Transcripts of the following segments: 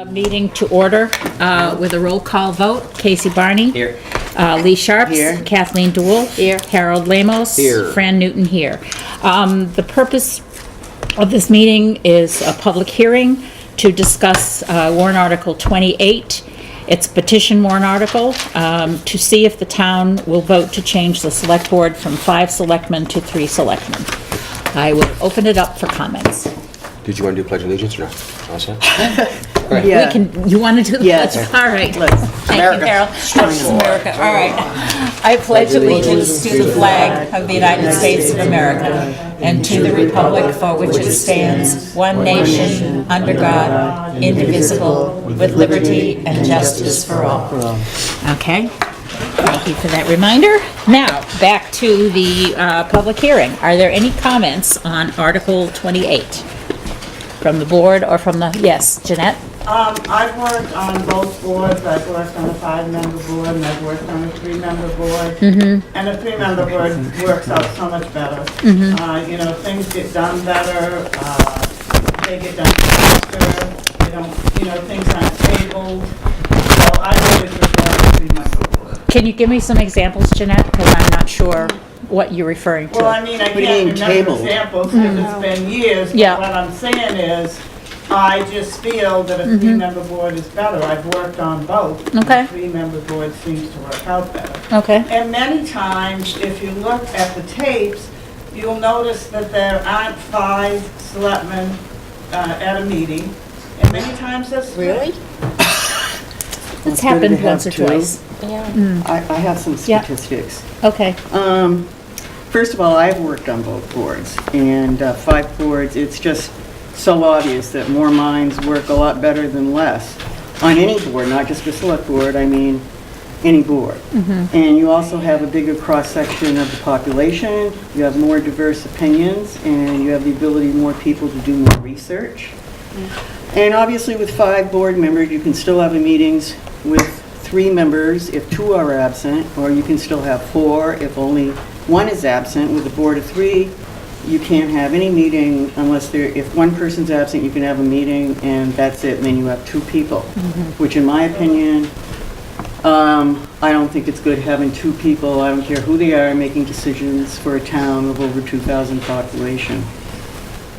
Meeting to order with a roll call vote. Casey Barney. Here. Lee Sharps. Here. Kathleen DeWolf. Here. Harold Lamos. Here. Fran Newton here. The purpose of this meeting is a public hearing to discuss warrant article 28. It's a petition warrant article to see if the town will vote to change the select board from 5 selectmen to 3 selectmen. I will open it up for comments. Did you want to do Pledge of Allegiance or not? All set? Yeah. We can, you want to do the Yes. pledge? All right. Let's. Thank you, Carol. America, all right. I pledge allegiance to the flag of the United States of America and to the republic for which it stands, one nation, under God, indivisible, with liberty and justice for all. Okay. Thank you for that reminder. Now, back to the public hearing. Are there any comments on Article 28? From the board or from the, yes, Jeanette? I've worked on both boards. I've worked on a 5-member board and I've worked on a 3-member board. And a 3-member board works out so much better. You know, things get done better, they get done faster, they don't, you know, things aren't tabled. So I always prefer a 3-member board. Can you give me some examples, Jeanette? Because I'm not sure what you're referring to. Well, I mean, I do you can't mean remember tabled? examples because it's been years. But Yeah. what I'm saying is, I just feel that a 3-member board is better. I've worked on both. Okay. A 3-member board seems to work out better. Okay. And many times, if you look at the tapes, you'll notice that there aren't 5 selectmen at a meeting. And many times that's 3. Really? It's better to happened have once or 2. twice. I have some Yeah. statistics. Okay. First of all, I've worked on both boards, and 5 boards, it's just so obvious that more minds work a lot better than less. On any board, not just the select board, I mean, any board. And you also have a bigger cross-section of the population, you have more diverse opinions, and you have the ability more people to do more research. And obviously with 5 board members, you can still have meetings with 3 members if 2 are absent, or you can still have 4 if only 1 is absent. With a board of 3, you can't have any meeting unless if one person's absent, you can have a meeting and that's it, and then you have 2 people. Which in my opinion, I don't think it's good having 2 people, I don't care who they are, making decisions for a town of over 2,000 population.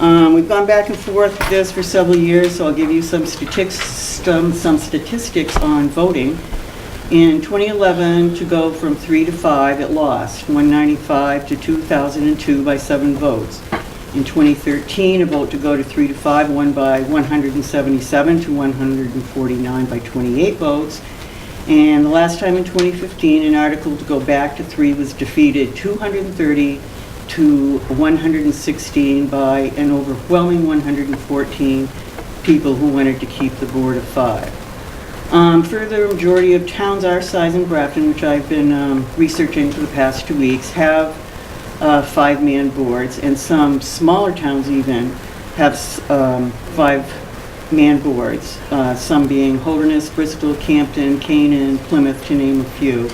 We've gone back and forth with this for several years, so I'll give you some statistics on voting. In 2011, to go from 3 to 5, it lost 195 to 2002 by 7 votes. In 2013, a vote to go to 3 to 5 won by 177 to 149 by 28 votes. And the last time in 2015, an article to go back to 3 was defeated 230 to 116 by an overwhelming 114 people who wanted to keep the board of 5. Further, a majority of towns our size in Grafton, which I've been researching for the past 2 weeks, have 5-man boards, and some smaller towns even have 5-man boards, some being Holderness, Bristol, Campden, Canaan, Plymouth, to name a few.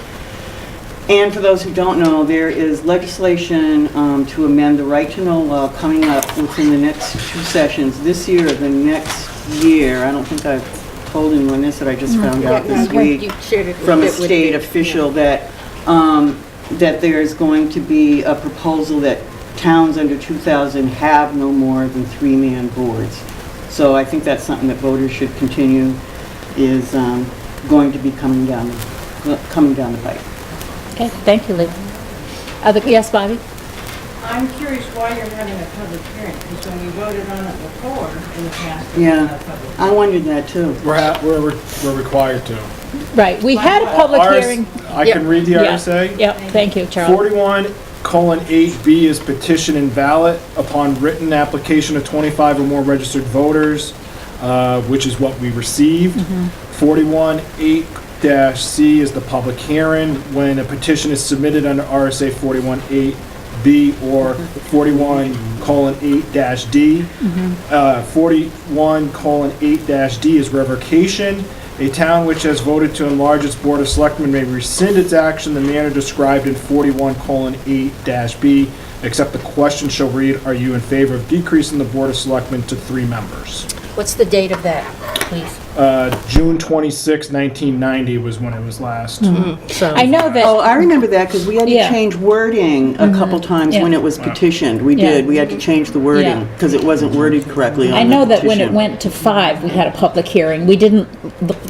And for those who don't know, there is legislation to amend the right to know law coming up within the next 2 sessions, this year or the next year. I don't think I've told anyone this, that I just found out this week from a state official that that there's going to be a proposal that towns under 2,000 have no more than 3-man boards. So I think that's something that voters should continue, is going to be coming down the pipe. Okay, thank you, Lee. Yes, Bobby? I'm curious why you're having a public hearing, because when we voted on it before in the past. Yeah, I wondered that too. We're required to. Right, we had a public hearing. I can read the RSA. Yep, thank you, Charlie. 41:8B is petition and ballot upon written application of 25 or more registered voters, which is what we received. 41:8-C is the public hearing when a petition is submitted under RSA 41:8B or 41:8-D. 41:8-D is revocation. A town which has voted to enlarge its Board of Selectmen may rescind its action in the manner described in 41:8-B, except the question shall read, are you in favor of decreasing the Board of Selectmen to 3 members? What's the date of that, please? June 26, 1990 was when it was last. So I know that. Oh, I remember that, because we had to Yeah. change wording a couple times when Yeah. it was petitioned. We Yeah. did, we had to change the wording, Yeah. because it wasn't worded correctly on the I know that when it petition. went to 5, we had a public hearing. We didn't,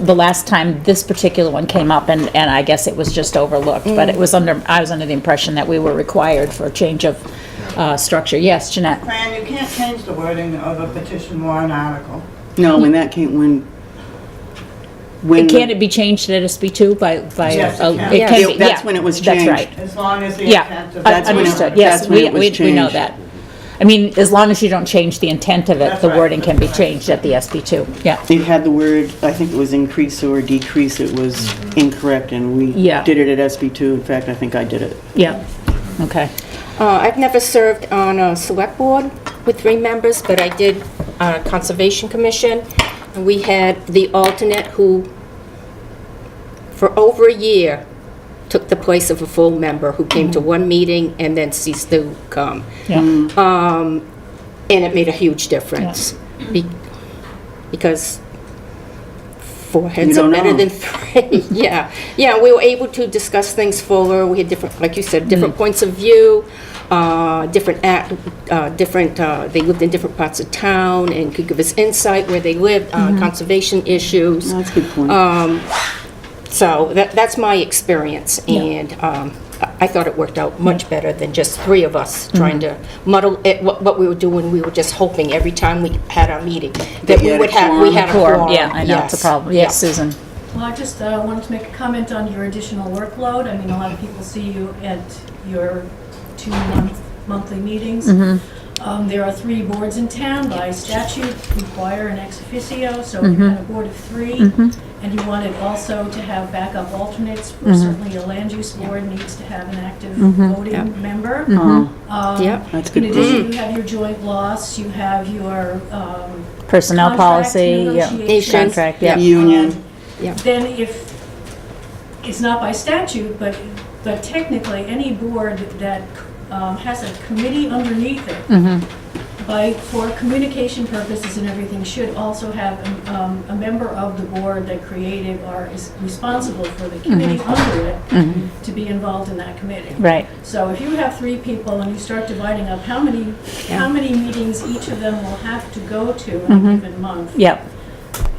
the last time this particular one came up, and I guess it was just overlooked, but it was I was under the impression that we were required for a change of structure. Yes, Jeanette? Fran, you can't change the wording of a petition warrant article. No, when that came, when. Can it be changed at SB2 by? Yes, it can. It can be, That's yeah. when it was That's changed. right. As long as the Yeah, intent of. That's when it- understood, yes, that's when it was we know changed. that. I mean, as long as you don't change the intent of it, That's the right, wording can be that's right. changed at the SB2, yeah. It had the word, I think it was increase or decrease, it was incorrect, and we Yeah. did it at SB2. In fact, I think I did it. Yeah, okay. I've never served on a select board with 3 members, but I did Conservation Commission. And we had the alternate who, for over a year, took the place of a full member who came to one meeting and then ceased to come. Yeah. And it made a huge difference. Because 4 heads You are don't better know. than 3. Yeah, yeah, we were able to discuss things fuller. We had different, like you said, different points of view, they lived in different parts of town and could give us insight where they lived, conservation issues. That's a good point. So that's my experience, and I thought it worked out much better than just 3 of us trying to muddle it. What we were doing, we were just hoping every time we had our meeting that you had a we had a Quorum, quorum. yeah, I know, it's a Yes. problem. Yeah. Yes, Susan? Well, I just wanted to make a comment on your additional workload. I mean, a lot of people see you at your 2 monthly meetings. There are 3 boards in town by statute require an ex officio, so if you had a board of 3, and you wanted also to have backup alternates, certainly a land use board needs to have an active voting member. Yep. That's a In good addition, point. you have your joint loss, you have your Personnel contract policy, yeah. negotiations. Contract, yeah. Union. Then if, it's not by statute, but technically, any board that has a committee underneath it, for communication purposes and everything, should also have a member of the board that created or is responsible for the committee under it to be involved in that committee. Right. So if you have 3 people and you start dividing up how many meetings each of them will have to go to in a given month, Yep,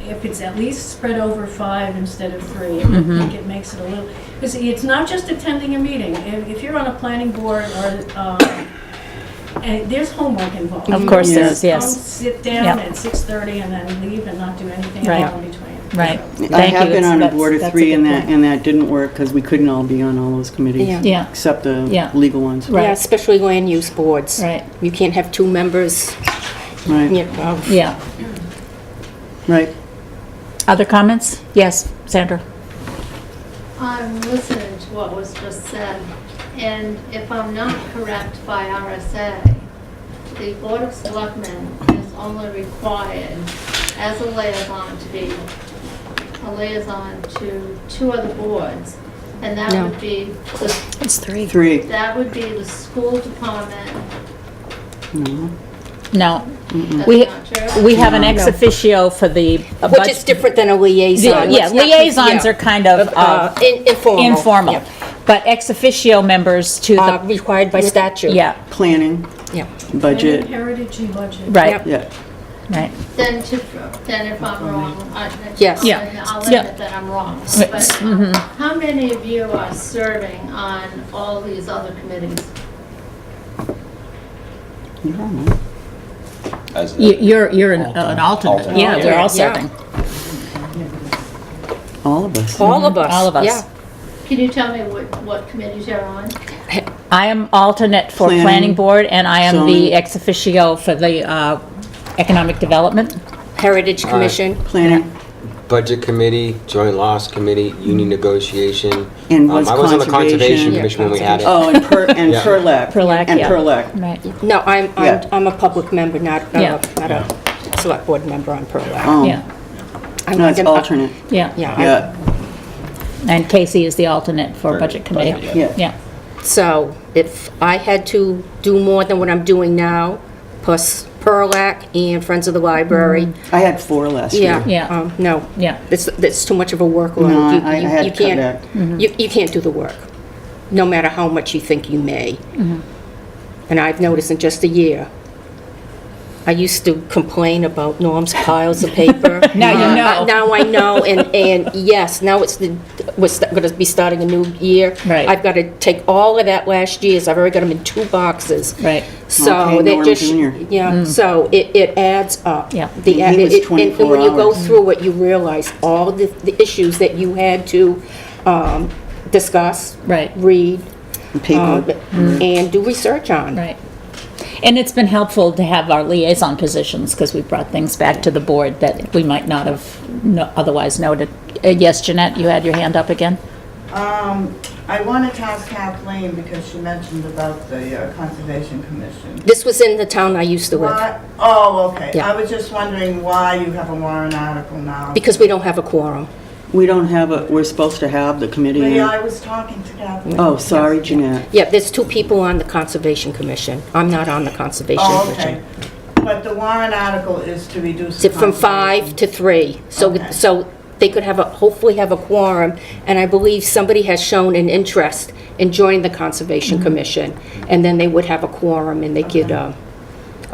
if it's at least spread over 5 instead of 3, I think it makes it a little, because it's not just attending a meeting. If you're on a planning board or, and there's homework involved. Of course there is, Don't yes. sit down Yep. at 6:30 and then leave and not do anything Right. at all in between. right. I Thank have you. been on a That's- board of that's a 3, good and that, point. and that didn't work, because we couldn't all be on all those committees. Yeah. Yeah, Except the Yeah. legal ones. Right. Yeah, especially land use boards. Right. You can't have 2 members, Right, you know. yeah. right. Other comments? Yes, Sandra? I'm listening to what was just said, and if I'm not correct by RSA, the Board of Selectmen is only required as a liaison to be a liaison to 2 other boards, and that No. would be, It's 3. 3. that would be the school department. No. No, That's we, not true? we have an No. ex officio for the. Which is different than a liaison. Yeah, Let's not- liaisons yeah. are kind of Informal. informal, Yeah. but ex officio members to the, Required by statute. yeah, Planning, Yeah. budget, Heritage and budget. right, yeah. right. Then if I'm wrong, Yes. Yeah. I'll Yeah. admit that I'm wrong. Right. But how many of you are serving on all these other committees? You don't know. As You're an alternate, yeah, we're all Yeah. serving, All of us. All of us. all of us. Yeah. Can you tell me what committees you're on? I am alternate for Planning, planning board, and I am zoning. the ex officio for the economic development. Heritage Commission. Planning, Budget Committee, Joint Loss Committee, Union Negotiation. And what's I was on the Conservation conservation? Commission when we had it. oh, and Yeah. PERLAC. PERLAC, And yeah. PERLAC. Right, No, Yeah. I'm a public member, not Yeah. not a select board member on PERLAC. Oh, yeah, no, it's alternate. yeah. Yeah. Yeah, And Casey is the alternate for budget committee. yeah. Yeah, So if I had to do more than what I'm doing now, plus Perlac and Friends of the Library. I had 4 last year. Yeah. No. Yeah. It's too much of a workload. No, You- I you- had you to cut can't- back. You can't do the work, no matter how much you think you may. And I've noticed in just a year, I used to complain about Norm's piles of paper. Now you know. Now I know, and yes, now we're going to be starting a new year. Right. I've got to take all of that last year's, I've already got them in 2 boxes. Right. So Okay, they Norm just, Jr. yeah, so it adds up. Yeah. The- He was and 24 when you go hours. through it, you realize all the issues that you had to discuss, Right. read, People. and do research on. Right. And it's been helpful to have our liaison positions, because we brought things back to the board that we might not have otherwise noted. Yes, Jeanette, you had your hand up again? I wanted to ask Kathleen, because she mentioned about the Conservation Commission. This was in the town I used to live, Why, oh, okay. Yeah. I was just wondering why you have a warrant article now. because we don't have a quorum. We don't have we're supposed to have the committee. Yeah, I was talking to Kathleen. Oh, sorry, Jeanette. Yeah, there's 2 people on the Conservation Commission. I'm not on the Conservation Oh, Commission. okay. But the warrant article is to reduce the From 5 conservation. to 3, Okay. so they could hopefully have a quorum, and I believe somebody has shown an interest in joining the Conservation Commission, and then they would have a quorum, and they could,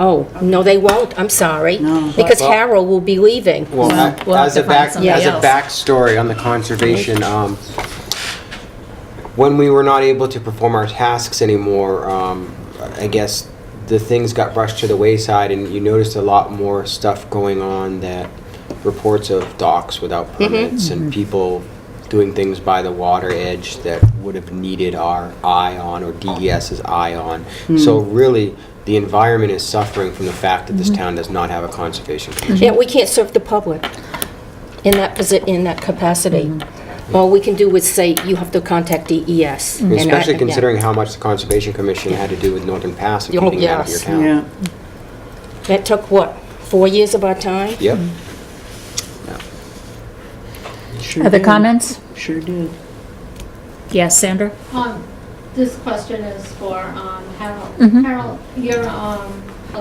oh, no, they won't, I'm sorry. No. Because Well- Harold will be leaving. Well, we'll have as to a find somebody as a else. backstory on the conservation, when we were not able to perform our tasks anymore, I guess the things got brushed to the wayside, and you noticed a lot more stuff going on, that reports of docks without permits and people doing things by the water edge that would have needed our eye on, or DES's eye on. So really, the environment is suffering from the fact that this town does not have a conservation commission. Yeah, we can't serve the public in that capacity. All we can do is say, you have to contact DES. And I- Especially yeah. considering how much the Conservation Commission had to do with Northern Pass and Oh, getting it out of your yes. town. Yeah. That took, what, 4 years of our time? Yep. Sure Other did. comments? Sure did. Yes, Sandra? This question is for Harold. Harold, you're a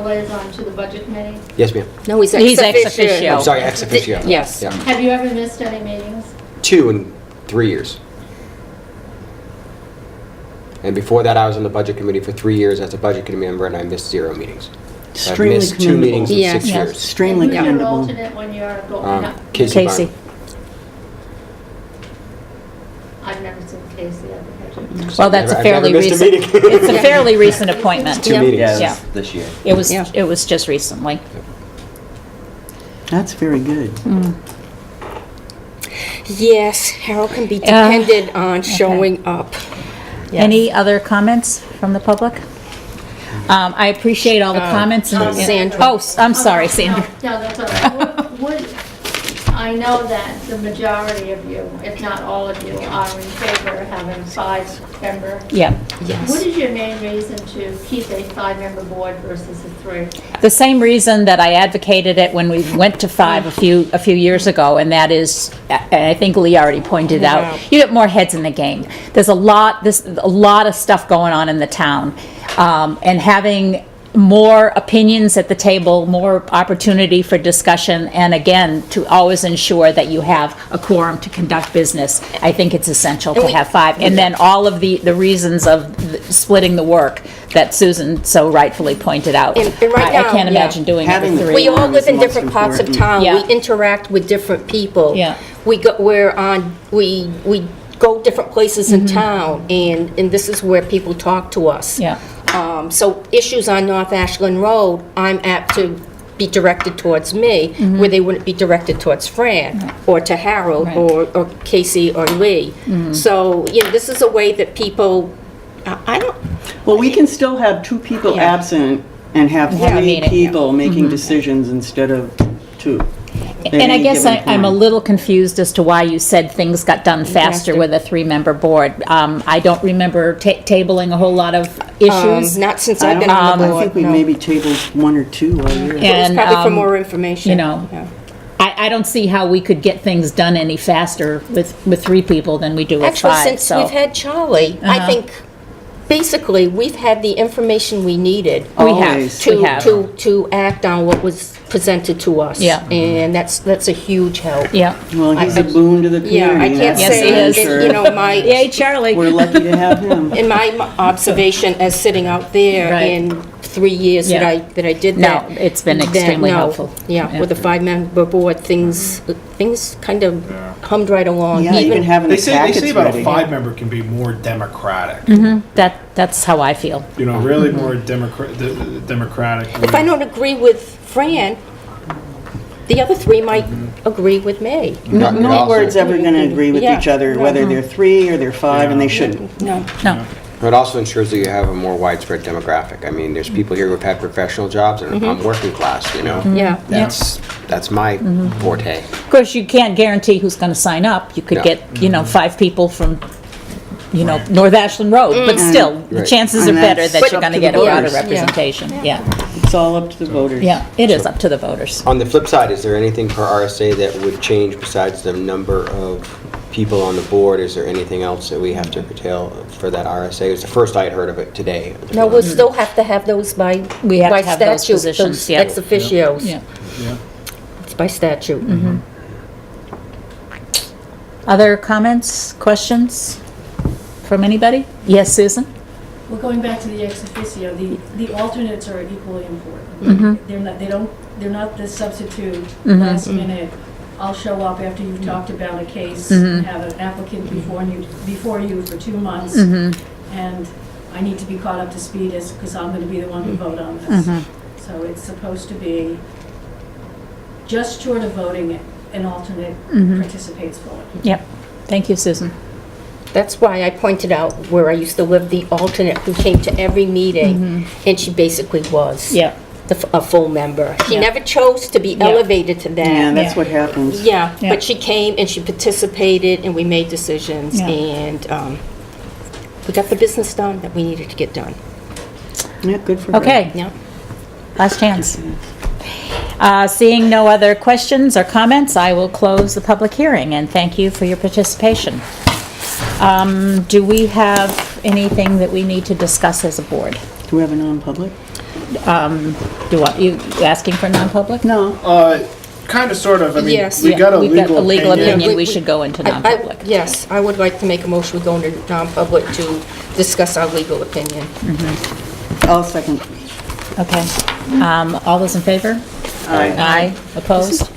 liaison to the budget committee. Yes, ma'am. No, he's He's ex ex officio. I'm sorry, ex officio. Yes. Yeah. Have you ever missed any meetings? 2 in 3 years. And before that, I was on the Budget Committee for 3 years as a Budget Committee member, and I missed 0 meetings. So I've Extremely missed 2 meetings in Yes. 6 Yes. years. Extremely And who's your commendable. alternate when you're going up? Casey. Casey. Barnes. I've never seen Casey at the budget. Well, that's a I've fairly never missed a recent, meeting. it's a fairly recent appointment. 2 meetings. Yeah. This year. Yeah. It was just recently. That's very good. Yes, Harold can be depended on showing up. Any other comments from the public? I appreciate all the comments and. Sandra. Oh, I'm sorry, Sandra. No, that's all right. I know that the majority of you, if not all of you, are in favor of having 5-member. Yeah. What Yes. is your main reason to keep a 5-member board versus a 3? The same reason that I advocated it when we went to 5 a few years ago, and that is, and I think Lee already pointed out, you get more heads in the game. There's a lot of stuff going on in the town, and having more opinions at the table, more opportunity for discussion, and again, to always ensure that you have a quorum to conduct business. I think it's essential to have 5. And then all of the reasons of splitting the work that Susan so rightfully pointed out. And right I now, can't yeah. imagine doing it Having with the 3. We all Quorum live is in most different parts of important. town. Yeah. We interact with different people. Yeah. We go different places in town, and this is where people talk to us. Yeah. So issues on North Ashland Road, I'm apt to be directed towards me, where they wouldn't be directed towards Fran, or to Harold, Right. or Casey, or Lee. So, this is a way that people, I don't, Well, we can still have 2 people Yeah. absent and have Yeah. 3 Meeting, yeah. people making decisions instead of 2. at And I any guess given I'm a time. little confused as to why you said things got done faster with a 3-member board. I don't remember tabling a whole lot of issues. not since I I've been don't on the know, board. I think we no. maybe tabled 1 or 2 all year. It was And, probably for more information. you know, Yeah. I don't see how we could get things done any faster with 3 people than we do with Actually, 5. since so. we've had Charlie, I think basically, we've had the information we needed. We have, Always. we have. To act on what was presented to us. Yeah. And that's a huge help. Yeah. Well, he's a boon to the Yeah, I community. can't Yes, say, he is. it- you know, my, Yay, Charlie. We're lucky to have him. in my observation as sitting out there Right. in 3 years Yeah. that I did No, that. it's been that, extremely no, helpful. Yeah, with a 5-member board, things kind of hummed right along. Yeah, even having They the say packets about a ready. 5-member can be more democratic. That's how I feel. You know, really more democratic. If I don't agree with Fran, the other 3 might agree with me. No board's ever going to agree with Yeah, each other, no. whether they're 3 or they're 5, and they shouldn't. No. No. It also ensures that you have a more widespread demographic. I mean, there's people here who've had professional jobs, and I'm working class, you know? Yeah. That's my forte. Of course, you can't guarantee who's going to sign up. You could No. get, 5 people from, North Ashland Road, but still, the Right. chances are And better that's that you're up going to to get the a broader voters. representation. Yeah. It's all up to the voters. Yeah, it is up to the voters. On the flip side, is there anything for RSA that would change besides the number of people on the board? Is there anything else that we have to curtail for that RSA? It was the first I had heard of it today. No, we'll still have to have those by We have by to have those statute, positions, yeah. ex officios. Yeah. It's by statute. Other comments, questions from anybody? Yes, Susan? Well, going back to the ex officio, the alternates are equally important. They're not the substitute last minute. I'll show up after you've talked about a case and have an applicant before you for 2 months. And I need to be caught up to speed because I'm going to be the one who vote on this. So it's supposed to be just short of voting, an alternate participates fully. Yep. Thank you, Susan. That's why I pointed out where I used to live, the alternate who came to every meeting, and she basically was Yeah. a full member. She Yeah. never chose to be Yeah. elevated to that. Yeah, that's Yeah. what happens. Yeah, Yeah. but she came and she participated, and we made decisions, Yeah. and we got the business done that we needed to get done. Yeah, good for her. Okay, Yeah. last chance. Seeing no other questions or comments, I will close the public hearing, and thank you for your participation. Do we have anything that we need to discuss as a board? Do we have a non-public? You asking for non-public? No. Kind of, sort of. I mean, Yes. we got a We've got a legal legal opinion. opinion, we We- should go into I- non-public. Yes, I would like to make a motion, we go into non-public to discuss our legal opinion. I'll second. Okay. All those in favor? Aye. Aye. Opposed?